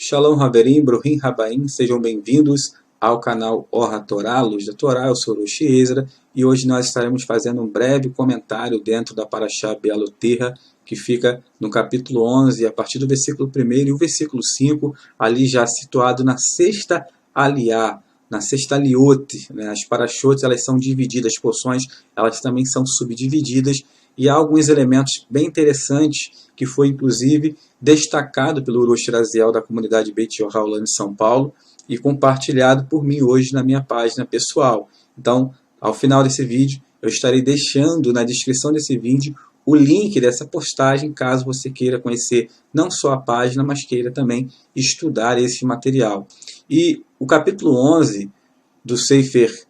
Shalom Haverim, Brohim Rabaim, sejam bem-vindos ao canal Or HaTorá, Luz da Torá. Eu sou Roshi Ezra e hoje nós estaremos fazendo um breve comentário dentro da Parashá Bealoterra, que fica no capítulo 11, a partir do versículo 1 e o versículo 5, ali já situado na sexta aliá, na sexta aliote, né? As parashotes elas são divididas, as porções elas também são subdivididas, e há alguns elementos bem interessantes que foi inclusive destacado pelo Rosh Raziel da comunidade Beit Yohaolã de São Paulo e compartilhado por mim hoje na minha página pessoal. Então, ao final desse vídeo, eu estarei deixando na descrição desse vídeo o link dessa postagem, caso você queira conhecer não só a página, mas queira também estudar esse material. E o capítulo 11 do Sefer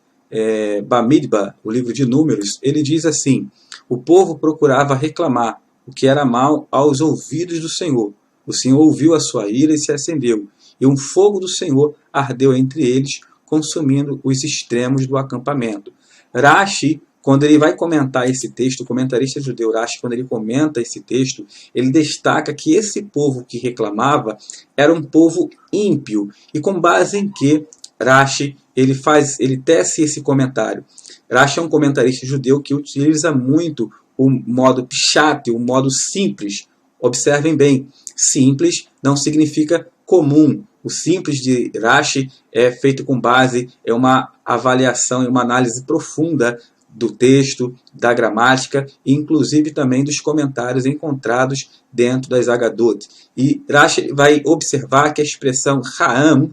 Bamidbar, o livro de Números, ele diz assim: o povo procurava reclamar o que era mal aos ouvidos do Senhor. O Senhor ouviu a sua ira e se acendeu, e um fogo do Senhor ardeu entre eles, consumindo os extremos do acampamento. Rashi, quando ele vai comentar esse texto, o comentarista judeu Rashi, quando ele comenta esse texto, ele destaca que esse povo que reclamava era um povo ímpio. E com base em que Rashi ele tece esse comentário? Rashi é um comentarista judeu que utiliza muito o modo pshat, o modo simples. Observem bem, simples não significa comum. O simples de Rashi é feito com base em uma avaliação e uma análise profunda do texto, da gramática, e inclusive também dos comentários encontrados dentro das Agadot. E Rashi vai observar que a expressão Ha'am,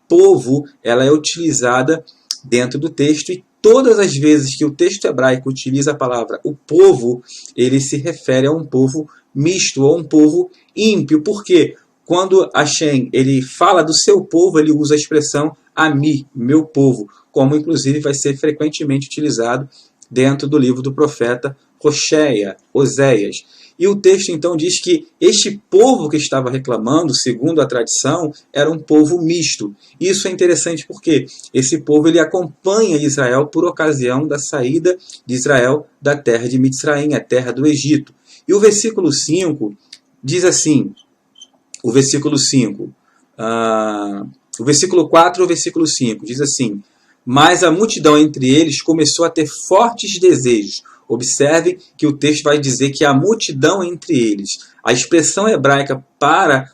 povo, ela é utilizada dentro do texto, e todas as vezes que o texto hebraico utiliza a palavra o povo, ele se refere a um povo misto, ou um povo ímpio. Por quê? Quando Hashem ele fala do seu povo, ele usa a expressão Ami, meu povo, como inclusive vai ser frequentemente utilizado dentro do livro do profeta Oséias. E o texto então diz que este povo que estava reclamando, segundo a tradição, era um povo misto. Isso é interessante porque esse povo ele acompanha Israel por ocasião da saída de Israel da terra de Mitzraim, a terra do Egito. E o versículo 5 diz assim, o versículo 4 e o versículo 5 diz assim: mas a multidão entre eles começou a ter fortes desejos. Observe que o texto vai dizer que a multidão entre eles. A expressão hebraica para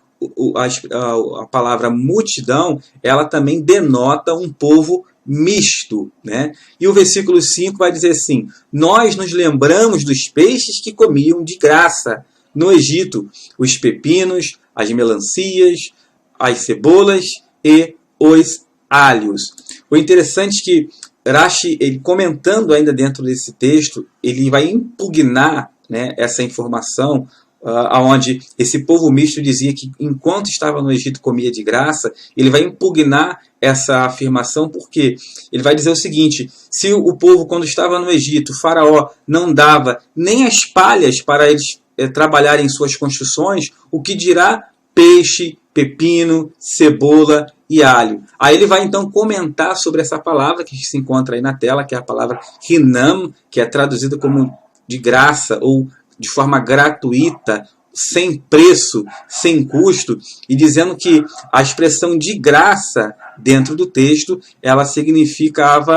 a palavra multidão, ela também denota um povo misto, né? E o versículo 5 vai dizer assim: nós nos lembramos dos peixes que comiam de graça no Egito, os pepinos, as melancias, as cebolas e os alhos. O interessante é que Rashi, ele comentando ainda dentro desse texto, ele vai impugnar, né, essa informação, aonde esse povo misto dizia que enquanto estava no Egito comia de graça. Ele vai impugnar essa afirmação porque ele vai dizer o seguinte: se o povo, quando estava no Egito, o faraó não dava nem as palhas para eles trabalharem em suas construções, o que dirá peixe, pepino, cebola e alho. Aí ele vai então comentar sobre essa palavra que se encontra aí na tela, que é a palavra Hinam, que é traduzida como de graça ou de forma gratuita, sem preço, sem custo, e dizendo que a expressão de graça dentro do texto, ela significa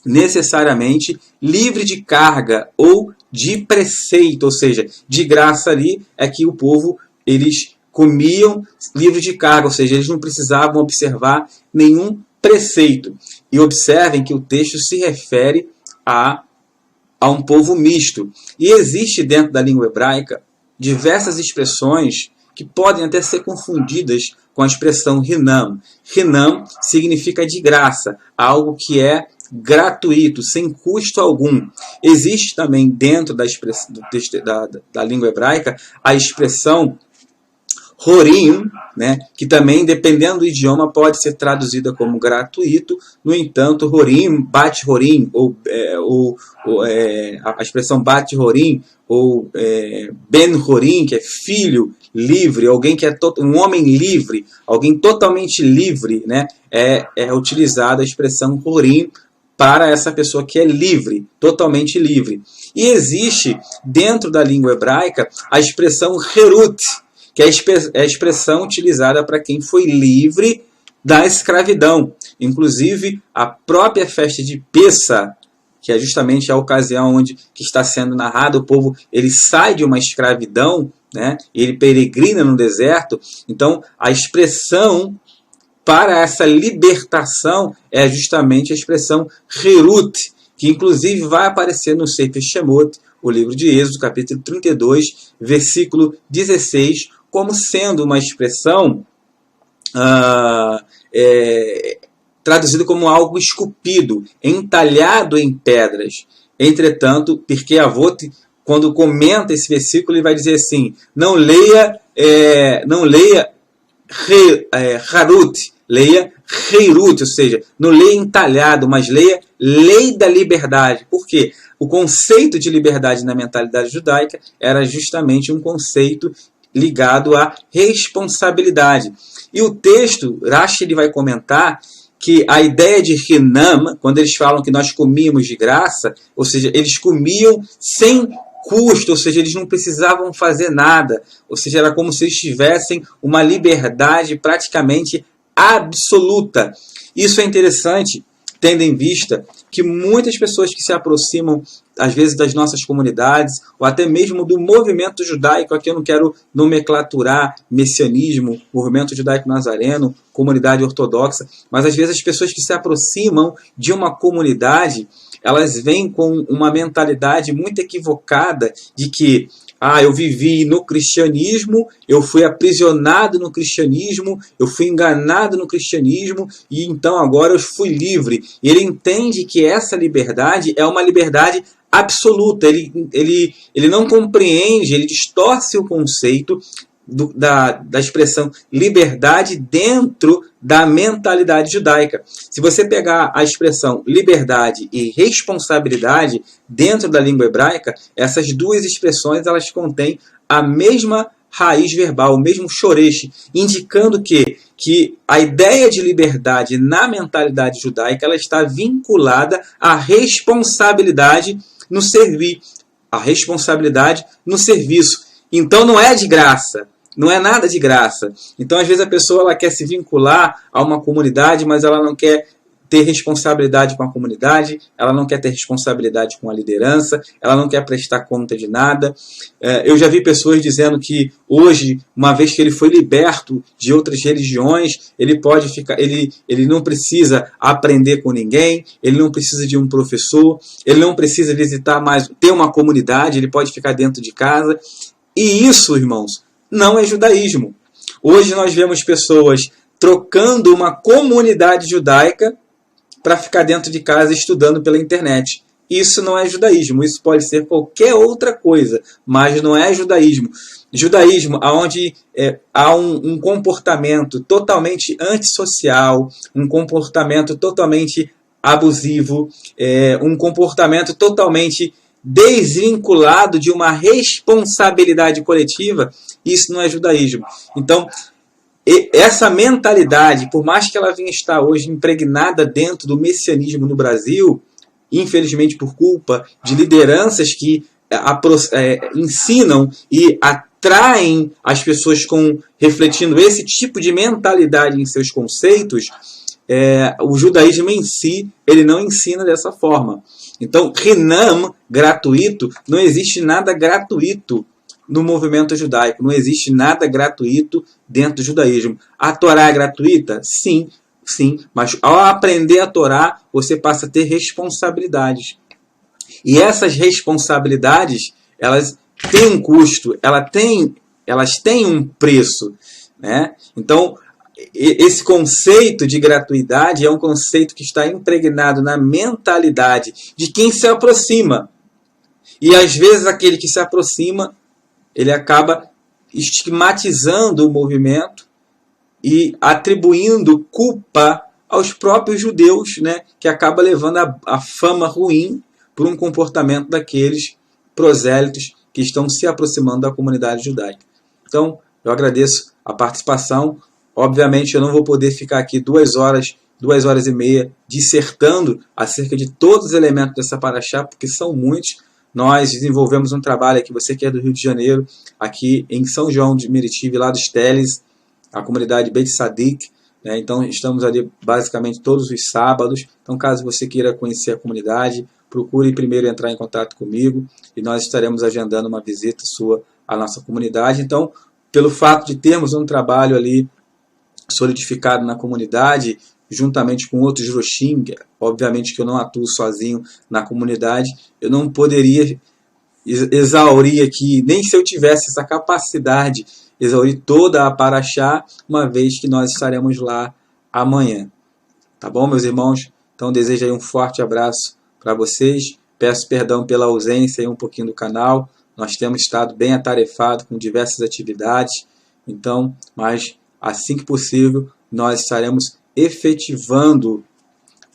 necessariamente livre de carga ou de preceito, ou seja, de graça ali é que o povo eles comiam livre de carga, ou seja, eles não precisavam observar nenhum preceito. E observem que o texto se refere a um povo misto. E existe dentro da língua hebraica diversas expressões que podem até ser confundidas com a expressão Hinam. Hinam significa de graça, algo que é gratuito, sem custo algum. Existe também dentro da língua hebraica a expressão Horim, né, que também, dependendo do idioma, pode ser traduzida como gratuito. No entanto, Horim, Bat Horim, a expressão Bat Horim, ou Ben Horim, que é filho livre, alguém que é um homem livre, alguém totalmente livre, né, é utilizada a expressão Horim para essa pessoa que é livre, totalmente livre. E existe, dentro da língua hebraica, a expressão Herut, que é a expressão utilizada para quem foi livre da escravidão. Inclusive, a própria festa de Pêssah, que é justamente a ocasião onde que está sendo narrado, o povo ele sai de uma escravidão, né? Ele peregrina no deserto. Então, a expressão para essa libertação é justamente a expressão Herut, que inclusive vai aparecer no Sefer Shemot, o livro de Êxodo, capítulo 32, versículo 16, como sendo uma expressão traduzido como algo esculpido, entalhado em pedras. Entretanto, Pirkei Avot, quando comenta esse versículo, ele vai dizer assim: não leia Harut, leia Heirut, ou seja, não leia entalhado, mas leia lei da liberdade. Por quê? O conceito de liberdade na mentalidade judaica era justamente um conceito ligado à responsabilidade. E o texto, Rashi ele vai comentar que a ideia de Hinam, quando eles falam que nós comíamos de graça, ou seja, eles comiam sem custo, ou seja, eles não precisavam fazer nada, ou seja, era como se eles tivessem uma liberdade praticamente absoluta. Isso é interessante, tendo em vista que muitas pessoas que se aproximam, às vezes, das nossas comunidades, ou até mesmo do movimento judaico, aqui eu não quero nomenclaturar messianismo, movimento judaico nazareno, comunidade ortodoxa, mas às vezes as pessoas que se aproximam de uma comunidade, elas vêm com uma mentalidade muito equivocada de que eu vivi no cristianismo, eu fui aprisionado no cristianismo, eu fui enganado no cristianismo e então agora eu fui livre. E ele entende que essa liberdade é uma liberdade absoluta. Ele não compreende, ele distorce o conceito da expressão liberdade dentro da mentalidade judaica. Se você pegar a expressão liberdade e responsabilidade dentro da língua hebraica, essas duas expressões elas contêm a mesma raiz verbal, o mesmo shoresh, indicando que a ideia de liberdade na mentalidade judaica ela está vinculada à responsabilidade no servir, à responsabilidade no serviço. Então não é de graça. Não é nada de graça. Então, às vezes, a pessoa ela quer se vincular a uma comunidade, mas ela não quer ter responsabilidade com a comunidade, ela não quer ter responsabilidade com a liderança, ela não quer prestar conta de nada. Eu já vi pessoas dizendo que hoje, uma vez que ele foi liberto de outras religiões, ele pode ficar, ele não precisa aprender com ninguém, ele não precisa de um professor, ele não precisa visitar mais, ter uma comunidade, ele pode ficar dentro de casa. E isso, irmãos, não é judaísmo. Hoje nós vemos pessoas trocando uma comunidade judaica para ficar dentro de casa estudando pela internet. Isso não é judaísmo. Isso pode ser qualquer outra coisa, mas não é judaísmo. Judaísmo, onde há um comportamento totalmente antissocial, um comportamento totalmente abusivo, um comportamento totalmente desvinculado de uma responsabilidade coletiva, isso não é judaísmo. Então, essa mentalidade, por mais que ela venha estar hoje impregnada dentro do messianismo no Brasil, infelizmente por culpa de lideranças que ensinam e atraem as pessoas refletindo esse tipo de mentalidade em seus conceitos, o judaísmo em si, ele não ensina dessa forma. Então, Hinam, gratuito, não existe nada gratuito no movimento judaico. Não existe nada gratuito dentro do judaísmo. A Torá é gratuita? Sim, mas ao aprender a Torá, você passa a ter responsabilidades. E essas responsabilidades, elas têm um custo, elas têm um preço, né? Então, esse conceito de gratuidade é um conceito que está impregnado na mentalidade de quem se aproxima. E às vezes aquele que se aproxima, ele acaba estigmatizando o movimento e atribuindo culpa aos próprios judeus, né, que acaba levando a fama ruim por um comportamento daqueles prosélitos que estão se aproximando da comunidade judaica. Então, eu agradeço a participação. Obviamente, eu não vou poder ficar aqui 2 horas e meia dissertando acerca de todos os elementos dessa paraxá, porque são muitos, Nós desenvolvemos um trabalho aqui, você que é do Rio de Janeiro, aqui em São João de Meriti, lá dos Teles, a comunidade Beit Sadik, né? Então estamos ali basicamente todos os sábados. Então caso você queira conhecer a comunidade, procure primeiro entrar em contato comigo e nós estaremos agendando uma visita sua à nossa comunidade. Então, pelo fato de termos um trabalho ali solidificado na comunidade, juntamente com outros Roshim, obviamente que eu não atuo sozinho na comunidade, eu não poderia exaurir aqui, nem se eu tivesse essa capacidade, exaurir toda a Paraxá, uma vez que nós estaremos lá amanhã. Tá bom, meus irmãos? Então desejo aí um forte abraço para vocês. Peço perdão pela ausência aí um pouquinho do canal. Nós temos estado bem atarefados com diversas atividades. Então, mas assim que possível, nós estaremos efetivando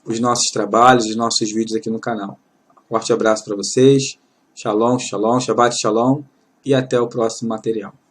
os nossos trabalhos, os nossos vídeos aqui no canal. Forte abraço para vocês. Shalom, shalom, Shabbat shalom e até o próximo material.